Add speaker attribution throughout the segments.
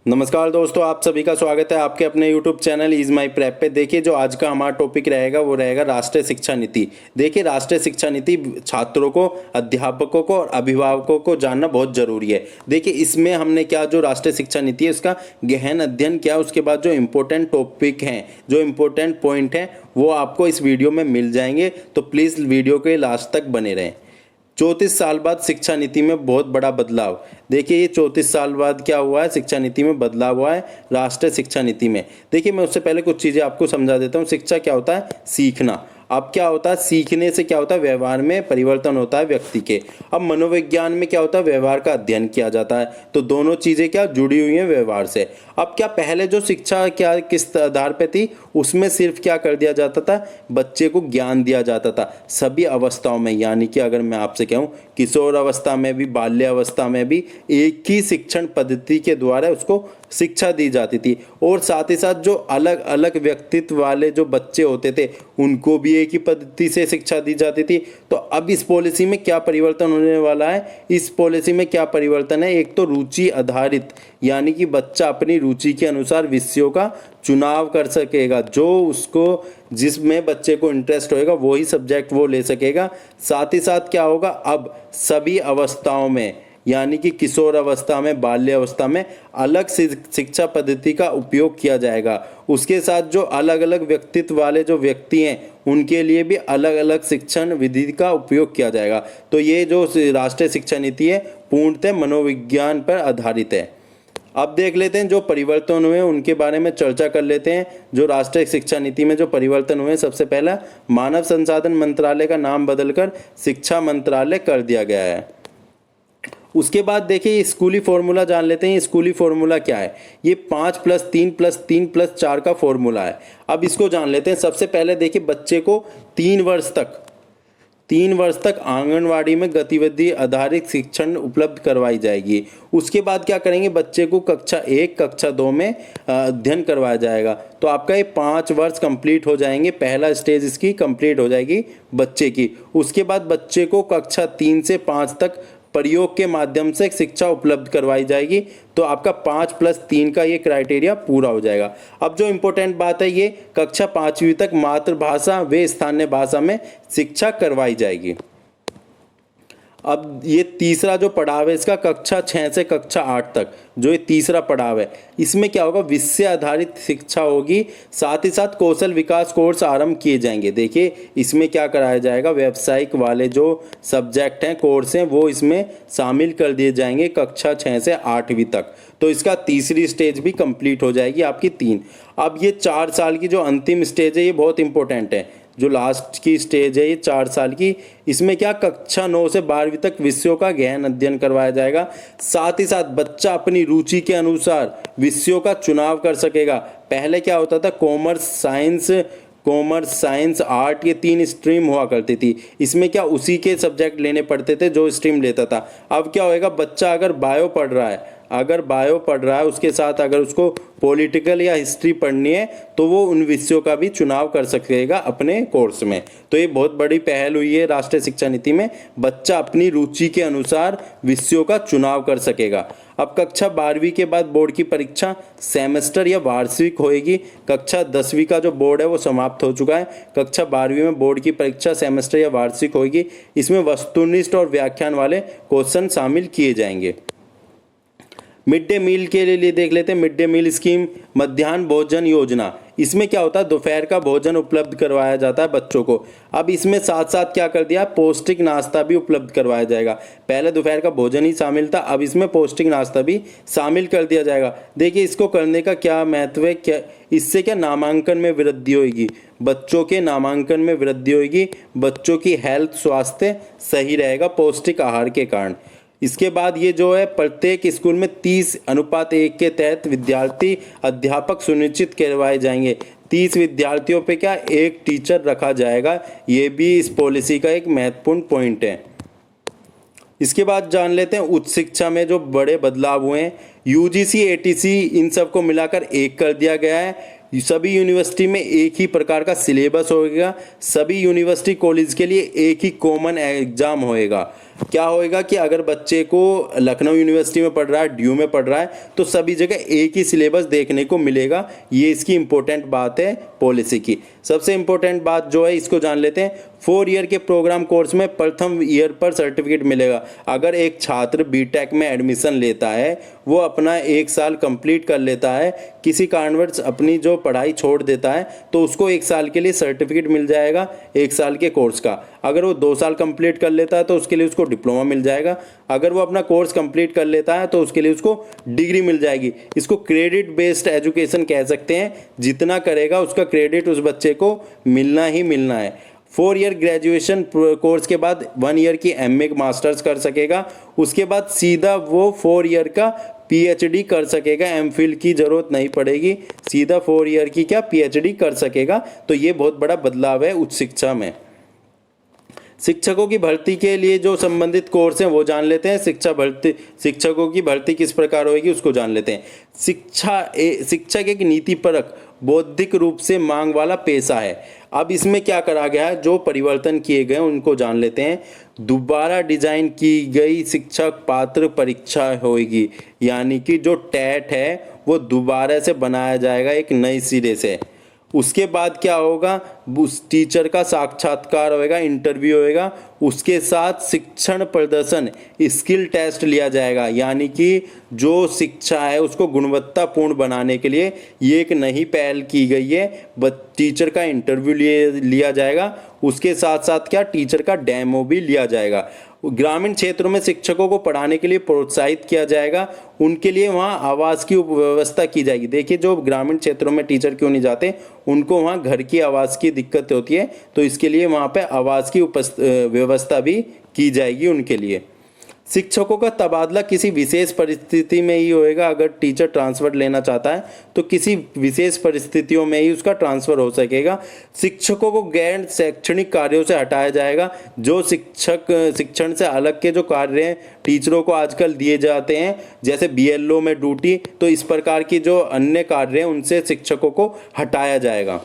Speaker 1: नमस्कार दोस्तों, आप सभी का स्वागत है आपके अपने YouTube channel is my prep पे। देखिए, जो आज का हमारा टॉपिक रहेगा वो रहेगा राष्ट्रीय शिक्षा नीति। देखिए, राष्ट्रीय शिक्षा नीति छात्रों को, अध्यापकों को और अभिभावकों को जानना बहुत जरूरी है। देखिए, इसमें हमने क्या जो राष्ट्रीय शिक्षा नीति है उसका गहन अध्ययन किया, उसके बाद जो इम्पोर्टेंट टॉपिक हैं, जो इम्पोर्टेंट पॉइंट हैं वो आपको इस वीडियो में मिल जाएंगे। तो प्लीज़ वीडियो के लास्ट तक बने रहें। 34 साल बाद शिक्षा नीति में बहुत बड़ा बदलाव। देखिए, ये 34 साल बाद क्या हुआ है, शिक्षा नीति में बदलाव हुआ है राष्ट्रीय शिक्षा नीति में। देखिए, मैं उससे पहले कुछ चीज़ें आपको समझा देता हूँ। शिक्षा क्या होता है? सीखना। अब क्या होता है, सीखने से क्या होता है, व्यवहार में परिवर्तन होता है व्यक्ति के। अब मनोविज्ञान में क्या होता है, व्यवहार का अध्ययन किया जाता है। तो दोनों चीज़ें क्या जुड़ी हुई हैं व्यवहार से। अब क्या पहले जो शिक्षा क्या किस आधार पे थी, उसमें सिर्फ क्या कर दिया जाता था, बच्चे को ज्ञान दिया जाता था सभी अवस्थाओं में। यानी कि अगर मैं आपसे कहूँ, किशोर अवस्था में भी, बाल्य अवस्था में भी एक ही शिक्षण पद्धति के द्वारा उसको शिक्षा दी जाती थी। और साथ ही साथ जो अलग अलग व्यक्तित्व वाले जो बच्चे होते थे उनको भी एक ही पद्धति से शिक्षा दी जाती थी। तो अब इस पॉलिसी में क्या परिवर्तन होने वाला है, इस पॉलिसी में क्या परिवर्तन है, एक तो रुचि आधारित, यानी कि बच्चा अपनी रुचि के अनुसार विषयों का चुनाव कर सकेगा। जो उसको जिसमें बच्चे को इंटरेस्ट होएगा वही सब्जेक्ट वो ले सकेगा। साथ ही साथ क्या होगा, अब सभी अवस्थाओं में, यानी कि किशोर अवस्था में, बाल्य अवस्था में अलग शिक्षा पद्धति का उपयोग किया जाएगा। उसके साथ जो अलग अलग व्यक्तित्व वाले जो व्यक्ति हैं उनके लिए भी अलग अलग शिक्षण विधि का उपयोग किया जाएगा। तो ये जो राष्ट्रीय शिक्षा नीति है पूर्णतः मनोविज्ञान पर आधारित है। अब देख लेते हैं जो परिवर्तन हुए उनके बारे में चर्चा कर लेते हैं। जो राष्ट्रीय शिक्षा नीति में जो परिवर्तन हुए, सबसे पहला, मानव संसाधन मंत्रालय का नाम बदलकर शिक्षा मंत्रालय कर दिया गया है। उसके बाद देखिए, स्कूली फॉर्मूला जान लेते हैं। स्कूली फॉर्मूला क्या है? ये 5+3+3+4 का फॉर्मूला है। अब इसको जान लेते हैं। सबसे पहले देखिए, बच्चे को 3 वर्ष तक आंगनवाड़ी में गतिविधि आधारित शिक्षण उपलब्ध करवाई जाएगी। उसके बाद क्या करेंगे, बच्चे को कक्षा 1, कक्षा 2 में अध्ययन करवाया जाएगा। तो आपका ये 5 वर्ष कंप्लीट हो जाएंगे। पहला स्टेज इसकी कंप्लीट हो जाएगी बच्चे की। उसके बाद बच्चे को कक्षा 3 से 5 तक प्रयोग के माध्यम से शिक्षा उपलब्ध करवाई जाएगी। तो आपका 5+3 का ये क्राइटेरिया पूरा हो जाएगा। अब जो इम्पोर्टेंट बात है, ये कक्षा 5वीं तक मातृभाषा व स्थानीय भाषा में शिक्षा करवाई जाएगी। अब ये तीसरा जो पड़ाव है इसका, कक्षा 6 से कक्षा 8 तक जो ये तीसरा पड़ाव है, इसमें क्या होगा, विषय आधारित शिक्षा होगी। साथ ही साथ कौशल विकास कोर्स आरंभ किए जाएंगे। देखिए, इसमें क्या कराया जाएगा, व्यावसायिक वाले जो सब्जेक्ट हैं, कोर्स हैं, वो इसमें शामिल कर दिए जाएंगे कक्षा 6 से 8वीं तक। तो इसका तीसरी स्टेज भी कंप्लीट हो जाएगी आपकी 3। अब ये 4 साल की जो अंतिम स्टेज है ये बहुत इंपॉर्टेंट है। जो लास्ट की स्टेज है ये 4 साल की, इसमें क्या, कक्षा 9 से 12वीं तक विषयों का गहन अध्ययन करवाया जाएगा। साथ ही साथ बच्चा अपनी रुचि के अनुसार विषयों का चुनाव कर सकेगा। पहले क्या होता था, कॉमर्स, साइंस, आर्ट, ये 3 स्ट्रीम हुआ करती थी। इसमें क्या उसी के सब्जेक्ट लेने पड़ते थे जो स्ट्रीम लेता था। अब क्या होएगा, बच्चा अगर बायो पढ़ रहा है, उसके साथ अगर उसको पॉलिटिकल या हिस्ट्री पढ़नी है तो वो उन विषयों का भी चुनाव कर सकेगा अपने कोर्स में। तो ये बहुत बड़ी पहल हुई है राष्ट्रीय शिक्षा नीति में। बच्चा अपनी रुचि के अनुसार विषयों का चुनाव कर सकेगा। अब कक्षा 12वीं के बाद बोर्ड की परीक्षा सेमेस्टर या वार्षिक होएगी। कक्षा 10वीं का जो बोर्ड है वो समाप्त हो चुका है। कक्षा 12वीं में बोर्ड की परीक्षा सेमेस्टर या वार्षिक होगी। इसमें वस्तुनिष्ठ और व्याख्यान वाले क्वेश्चन शामिल किए जाएंगे। मिड डे मील के लिए देख लेते हैं। मिड डे मील स्कीम, मध्याह्न भोजन योजना, इसमें क्या होता है, दोपहर का भोजन उपलब्ध करवाया जाता है बच्चों को। अब इसमें साथ साथ क्या कर दिया, पौष्टिक नाश्ता भी उपलब्ध करवाया जाएगा। पहले दोपहर का भोजन ही शामिल था, अब इसमें पौष्टिक नाश्ता भी शामिल कर दिया जाएगा। देखिए, इसको करने का क्या महत्व है, क्या इससे क्या नामांकन में वृद्धि होगी, बच्चों के नामांकन में वृद्धि होगी, बच्चों की हेल्थ, स्वास्थ्य सही रहेगा पौष्टिक आहार के कारण। इसके बाद ये जो है, प्रत्येक स्कूल में 30:1 के तहत विद्यार्थी अध्यापक सुनिश्चित करवाए जाएंगे। 30 विद्यार्थियों पे क्या, एक टीचर रखा जाएगा। ये भी इस पॉलिसी का एक महत्वपूर्ण पॉइंट है। इसके बाद जान लेते हैं उच्च शिक्षा में जो बड़े बदलाव हुए हैं। यूजीसी, एटीसी, इन सबको मिलाकर एक कर दिया गया है। सभी यूनिवर्सिटी में एक ही प्रकार का सिलेबस होगा। सभी यूनिवर्सिटी कॉलेज के लिए एक ही कॉमन एग्जाम होएगा। क्या होएगा कि अगर बच्चे को लखनऊ यूनिवर्सिटी में पढ़ रहा है, ड्यू में पढ़ रहा है, तो सभी जगह एक ही सिलेबस देखने को मिलेगा। ये इसकी इंपॉर्टेंट बात है पॉलिसी की। सबसे इंपॉर्टेंट बात जो है इसको जान लेते हैं। 4 ईयर के प्रोग्राम कोर्स में प्रथम ईयर पर सर्टिफिकेट मिलेगा। अगर एक छात्र बीटेक में एडमिशन लेता है, वो अपना 1 साल कंप्लीट कर लेता है, किसी कारणवश अपनी जो पढ़ाई छोड़ देता है, तो उसको 1 साल के लिए सर्टिफिकेट मिल जाएगा 1 साल के कोर्स का। अगर वो 2 साल कंप्लीट कर लेता है तो उसके लिए उसको डिप्लोमा मिल जाएगा। अगर वो अपना कोर्स कंप्लीट कर लेता है तो उसके लिए उसको डिग्री मिल जाएगी। इसको क्रेडिट बेस्ड एजुकेशन कह सकते हैं। जितना करेगा उसका क्रेडिट उस बच्चे को मिलना ही मिलना है। 4 ईयर ग्रेजुएशन कोर्स के बाद 1 ईयर की एमए मास्टर्स कर सकेगा। उसके बाद सीधा वो 4 ईयर का पीएचडी कर सकेगा। एमफिल की जरूरत नहीं पड़ेगी, सीधा 4 ईयर की क्या पीएचडी कर सकेगा। तो ये बहुत बड़ा बदलाव है उच्च शिक्षा में। शिक्षकों की भर्ती के लिए जो संबंधित कोर्स हैं वो जान लेते हैं। शिक्षकों की भर्ती किस प्रकार होगी उसको जान लेते हैं। शिक्षक एक नीतिपरक बौद्धिक रूप से मांग वाला पेशा है। अब इसमें क्या करा गया है, जो परिवर्तन किए गए उनको जान लेते हैं। दोबारा डिजाइन की गई शिक्षक पात्र परीक्षा होगी, यानी कि जो टेट है वो दोबारा से बनाया जाएगा एक नई सिरे से। उसके बाद क्या होगा, उस टीचर का साक्षात्कार होएगा, इंटरव्यू होएगा। उसके साथ शिक्षण प्रदर्शन स्किल टेस्ट लिया जाएगा, यानी कि जो शिक्षा है उसको गुणवत्तापूर्ण बनाने के लिए ये एक नई पहल की गई है। टीचर का इंटरव्यू लिया जाएगा। उसके साथ साथ क्या टीचर का डेमो भी लिया जाएगा। ग्रामीण क्षेत्रों में शिक्षकों को पढ़ाने के लिए प्रोत्साहित किया जाएगा। उनके लिए वहाँ आवास की व्यवस्था की जाएगी। देखिए, जो ग्रामीण क्षेत्रों में टीचर क्यों नहीं जाते, उनको वहाँ घर की आवास की दिक्कत होती है, तो इसके लिए वहाँ पे आवास की व्यवस्था भी की जाएगी उनके लिए। शिक्षकों का तबादला किसी विशेष परिस्थिति में ही होएगा। अगर टीचर ट्रांसफर लेना चाहता है तो किसी विशेष परिस्थितियों में ही उसका ट्रांसफर हो सकेगा। शिक्षकों को गैर शैक्षणिक कार्यों से हटाया जाएगा। जो शिक्षण से अलग के जो कार्य हैं टीचरों को आजकल दिए जाते हैं, जैसे बीएलओ में ड्यूटी, तो इस प्रकार की जो अन्य कार्य हैं उनसे शिक्षकों को हटाया जाएगा।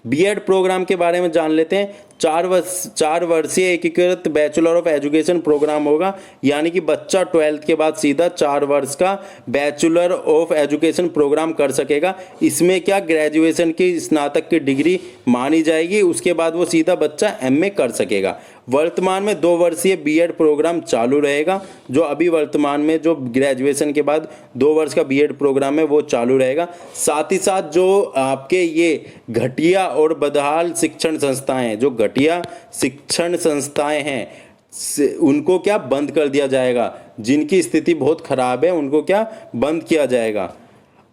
Speaker 1: बीएड प्रोग्राम के बारे में जान लेते हैं। 4 वर्षीय एकीकृत बैचलर ऑफ एजुकेशन प्रोग्राम होगा, यानी कि बच्चा 12th के बाद सीधा 4 वर्ष का बैचलर ऑफ एजुकेशन प्रोग्राम कर सकेगा। इसमें क्या ग्रेजुएशन की स्नातक की डिग्री मानी जाएगी। उसके बाद वो सीधा बच्चा एमए कर सकेगा। वर्तमान में 2 वर्षीय बीएड प्रोग्राम चालू रहेगा। जो अभी वर्तमान में जो ग्रेजुएशन के बाद 2 वर्ष का बीएड प्रोग्राम है वो चालू रहेगा। साथ ही साथ जो आपके ये घटिया और बदहाल शिक्षण संस्थाएं हैं, जो घटिया शिक्षण संस्थाएं हैं, उनको क्या बंद कर दिया जाएगा। जिनकी स्थिति बहुत खराब है उनको क्या बंद किया जाएगा।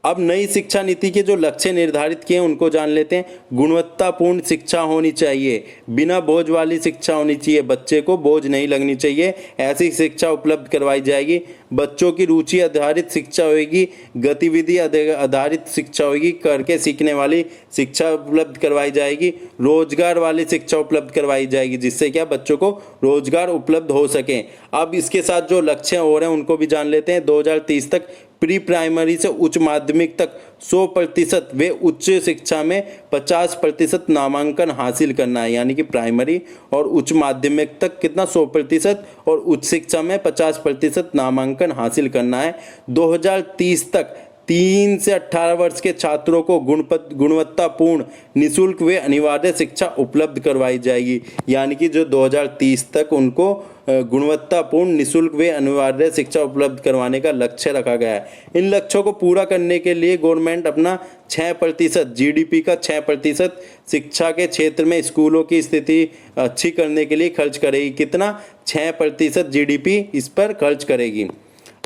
Speaker 1: अब नई शिक्षा नीति के जो लक्ष्य निर्धारित किए हैं उनको जान लेते हैं। गुणवत्तापूर्ण शिक्षा होनी चाहिए, बिना बोझ वाली शिक्षा होनी चाहिए, बच्चे को बोझ नहीं लगनी चाहिए, ऐसी शिक्षा उपलब्ध करवाई जाएगी। बच्चों की रुचि आधारित शिक्षा होगी, गतिविधि आधारित शिक्षा होगी, करके सीखने वाली शिक्षा उपलब्ध करवाई जाएगी। रोजगार वाली शिक्षा उपलब्ध करवाई जाएगी, जिससे क्या बच्चों को रोजगार उपलब्ध हो सके। अब इसके साथ जो लक्ष्य हो रहे हैं उनको भी जान लेते हैं। 2030 तक प्री प्राइमरी से उच्च माध्यमिक तक 100% व उच्च शिक्षा में 50% नामांकन हासिल करना है, यानी कि प्राइमरी और उच्च माध्यमिक तक कितना 100% और उच्च शिक्षा में 50% नामांकन हासिल करना है। 2030 तक 3 से 18 वर्ष के छात्रों को गुणवत्तापूर्ण निःशुल्क व अनिवार्य शिक्षा उपलब्ध करवाई जाएगी, यानी कि जो 2030 तक उनको गुणवत्तापूर्ण निःशुल्क व अनिवार्य शिक्षा उपलब्ध करवाने का लक्ष्य रखा गया है। इन लक्ष्यों को पूरा करने के लिए गवर्नमेंट अपना 6% जीडीपी का 6% शिक्षा के क्षेत्र में स्कूलों की स्थिति अच्छी करने के लिए खर्च करेगी। कितना? 6% जीडीपी इस पर खर्च करेगी।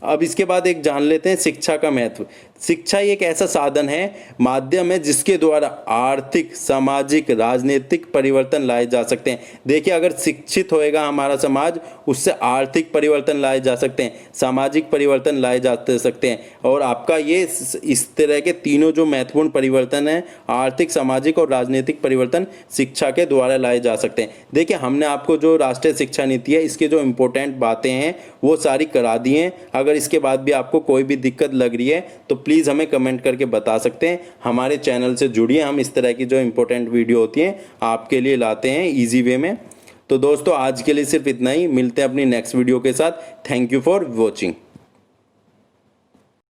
Speaker 1: अब इसके बाद एक जान लेते हैं शिक्षा का महत्व। शिक्षा एक ऐसा साधन है, माध्यम है, जिसके द्वारा आर्थिक, सामाजिक, राजनीतिक परिवर्तन लाए जा सकते हैं। देखिए, अगर शिक्षित होएगा हमारा समाज, उससे आर्थिक परिवर्तन लाए जा सकते हैं, सामाजिक परिवर्तन लाए जा सकते हैं। और आपका ये इस तरह के तीनों जो महत्वपूर्ण परिवर्तन हैं, आर्थिक, सामाजिक और राजनीतिक परिवर्तन, शिक्षा के द्वारा लाए जा सकते हैं। देखिए, हमने आपको जो राष्ट्रीय शिक्षा नीति है, इसकी जो इम्पोर्टेंट बातें हैं वो सारी करा दी हैं। अगर इसके बाद भी आपको कोई भी दिक्कत लग रही है तो प्लीज़ हमें कमेंट करके बता सकते हैं। हमारे चैनल से जुड़िए, हम इस तरह की जो इम्पोर्टेंट वीडियो होती हैं आपके लिए लाते हैं ईजी वे में। तो दोस्तों आज के लिए सिर्फ इतना ही, मिलते हैं अपनी नेक्स्ट वीडियो के साथ। Thank you for watching.